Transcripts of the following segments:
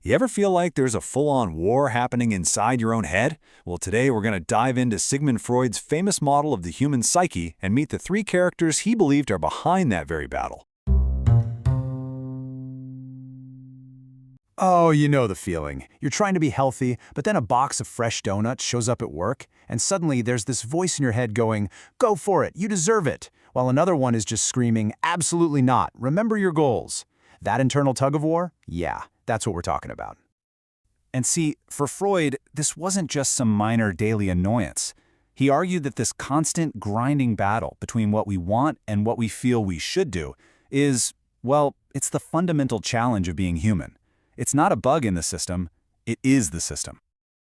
You ever feel like there's a full-on war happening inside your own head? Well, today we're going to dive into Sigmund Freud's famous model of the human psyche and meet the three characters he believed are behind that very battle. Oh, you know the feeling. You're trying to be healthy, but then a box of fresh donuts shows up at work, and suddenly there's this voice in your head going, "Go for it, you deserve it," while another one is just screaming, "Absolutely not, remember your goals." That internal tug-of-war? Yeah, that's what we're talking about. And see, for Freud, this wasn't just some minor daily annoyance. He argued that this constant grinding battle between what we want and what we feel we should do is, well, it's the fundamental challenge of being human. It's not a bug in the system, it is the system.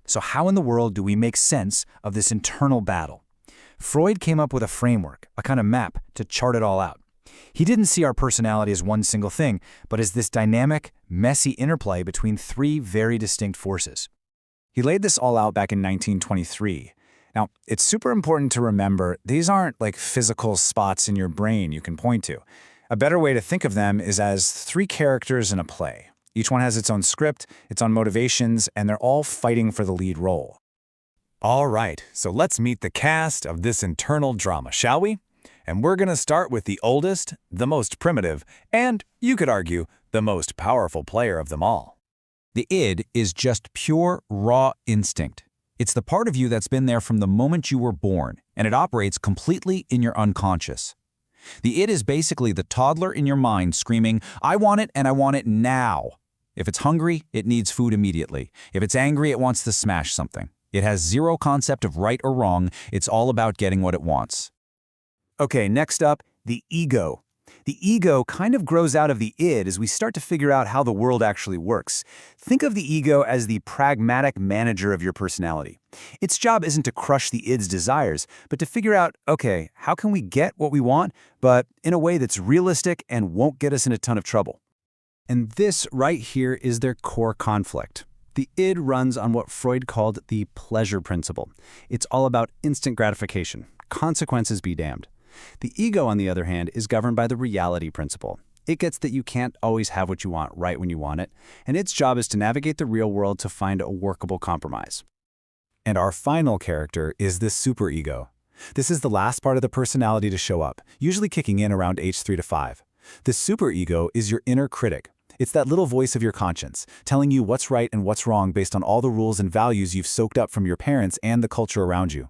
So how in the world do we make sense of this internal battle? Freud came up with a framework, a kind of map, to chart it all out. He didn't see our personality as one single thing, but as this dynamic, messy interplay between three very distinct forces. He laid this all out back in 1923. Now, it's super important to remember these aren't like physical spots in your brain you can point to. A better way to think of them is as three characters in a play. Each one has its own script, its own motivations, and they're all fighting for the lead role. All right, so let's meet the cast of this internal drama, shall we? And we're going to start with the oldest, the most primitive, and, you could argue, the most powerful player of them all. The id is just pure, raw instinct. It's the part of you that's been there from the moment you were born, and it operates completely in your unconscious. The id is basically the toddler in your mind screaming, "I want it and I want it now." If it's hungry, it needs food immediately. If it's angry, it wants to smash something. It has zero concept of right or wrong. It's all about getting what it wants. Okay, next up, the ego. The ego kind of grows out of the id as we start to figure out how the world actually works. Think of the ego as the pragmatic manager of your personality. Its job isn't to crush the id's desires, but to figure out, okay, how can we get what we want, but in a way that's realistic and won't get us in a ton of trouble? And this right here is their core conflict. The id runs on what Freud called the pleasure principle. It's all about instant gratification. Consequences be damned. The ego, on the other hand, is governed by the reality principle. It gets that you can't always have what you want right when you want it, and its job is to navigate the real world to find a workable compromise. And our final character is the superego. This is the last part of the personality to show up, usually kicking in around age 3 to 5. The superego is your inner critic. It's that little voice of your conscience, telling you what's right and what's wrong based on all the rules and values you've soaked up from your parents and the culture around you.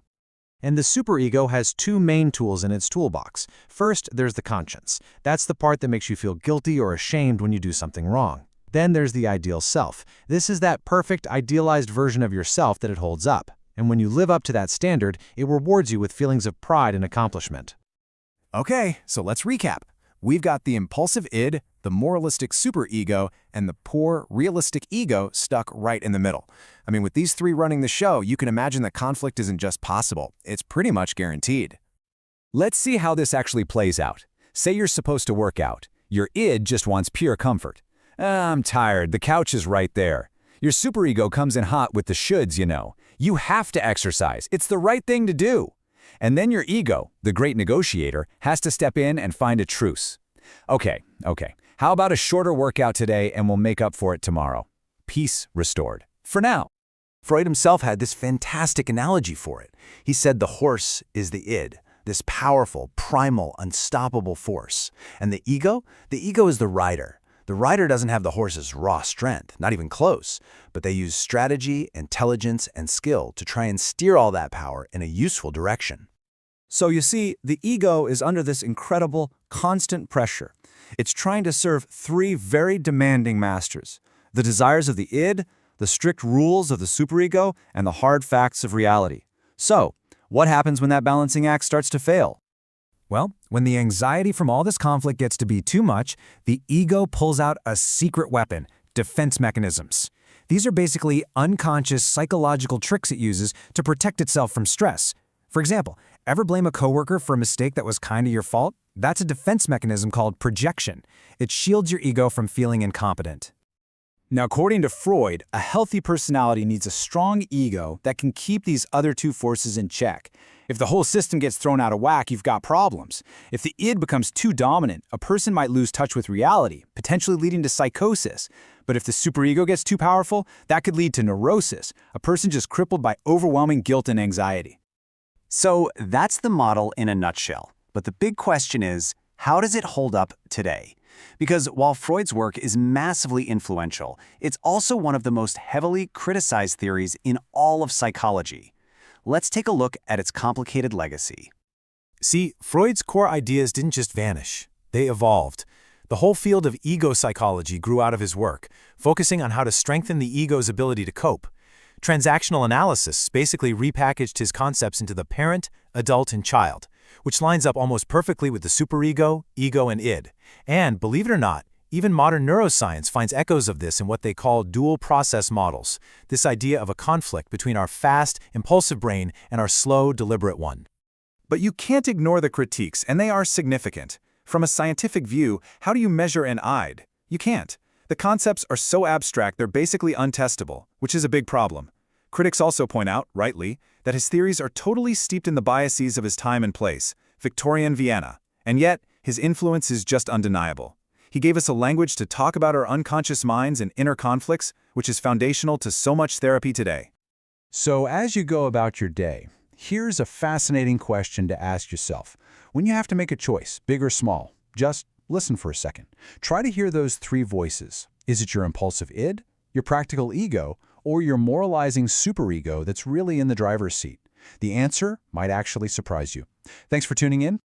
And the superego has two main tools in its toolbox. First, there's the conscience. That's the part that makes you feel guilty or ashamed when you do something wrong. Then there's the ideal self. This is that perfect, idealized version of yourself that it holds up. And when you live up to that standard, it rewards you with feelings of pride and accomplishment. Okay, so let's recap. We've got the impulsive id, the moralistic superego, and the poor, realistic ego stuck right in the middle. I mean, with these three running the show, you can imagine that conflict isn't just possible, it's pretty much guaranteed. Let's see how this actually plays out. Say you're supposed to work out. Your id just wants pure comfort. I'm tired, the couch is right there. Your superego comes in hot with the shoulds, you know. You have to exercise, it's the right thing to do. And then your ego, the great negotiator, has to step in and find a truce. Okay, how about a shorter workout today and we'll make up for it tomorrow? Peace restored. For now. Freud himself had this fantastic analogy for it. He said the horse is the id, this powerful, primal, unstoppable force. And the ego is the rider. The rider doesn't have the horse's raw strength, not even close, but they use strategy, intelligence, and skill to try and steer all that power in a useful direction. So you see, the ego is under this incredible, constant pressure. It's trying to serve three very demanding masters: the desires of the id, the strict rules of the superego, and the hard facts of reality. So, what happens when that balancing act starts to fail? Well, when the anxiety from all this conflict gets to be too much, the ego pulls out a secret weapon: defense mechanisms. These are basically unconscious psychological tricks it uses to protect itself from stress. For example, ever blame a coworker for a mistake that was kind of your fault? That's a defense mechanism called projection. It shields your ego from feeling incompetent. Now, according to Freud, a healthy personality needs a strong ego that can keep these other two forces in check. If the whole system gets thrown out of whack, you've got problems. If the id becomes too dominant, a person might lose touch with reality, potentially leading to psychosis. But if the superego gets too powerful, that could lead to neurosis, a person just crippled by overwhelming guilt and anxiety. So that's the model in a nutshell. But the big question is, how does it hold up today? Because while Freud's work is massively influential, it's also one of the most heavily criticized theories in all of psychology. Let's take a look at its complicated legacy. See, Freud's core ideas didn't just vanish. They evolved. The whole field of ego psychology grew out of his work, focusing on how to strengthen the ego's ability to cope. Transactional analysis basically repackaged his concepts into the parent, adult, and child, which lines up almost perfectly with the superego, ego, and id. And, believe it or not, even modern neuroscience finds echoes of this in what they call dual process models, this idea of a conflict between our fast, impulsive brain and our slow, deliberate one. But you can't ignore the critiques, and they are significant. From a scientific view, how do you measure an id? You can't. The concepts are so abstract they're basically untestable, which is a big problem. Critics also point out, rightly, that his theories are totally steeped in the biases of his time and place, Victorian Vienna, and yet his influence is just undeniable. He gave us a language to talk about our unconscious minds and inner conflicts, which is foundational to so much therapy today. So as you go about your day, here's a fascinating question to ask yourself. When you have to make a choice, big or small, just listen for a second. Try to hear those three voices. Is it your impulsive id, your practical ego, or your moralizing superego that's really in the driver's seat? The answer might actually surprise you. Thanks for tuning in.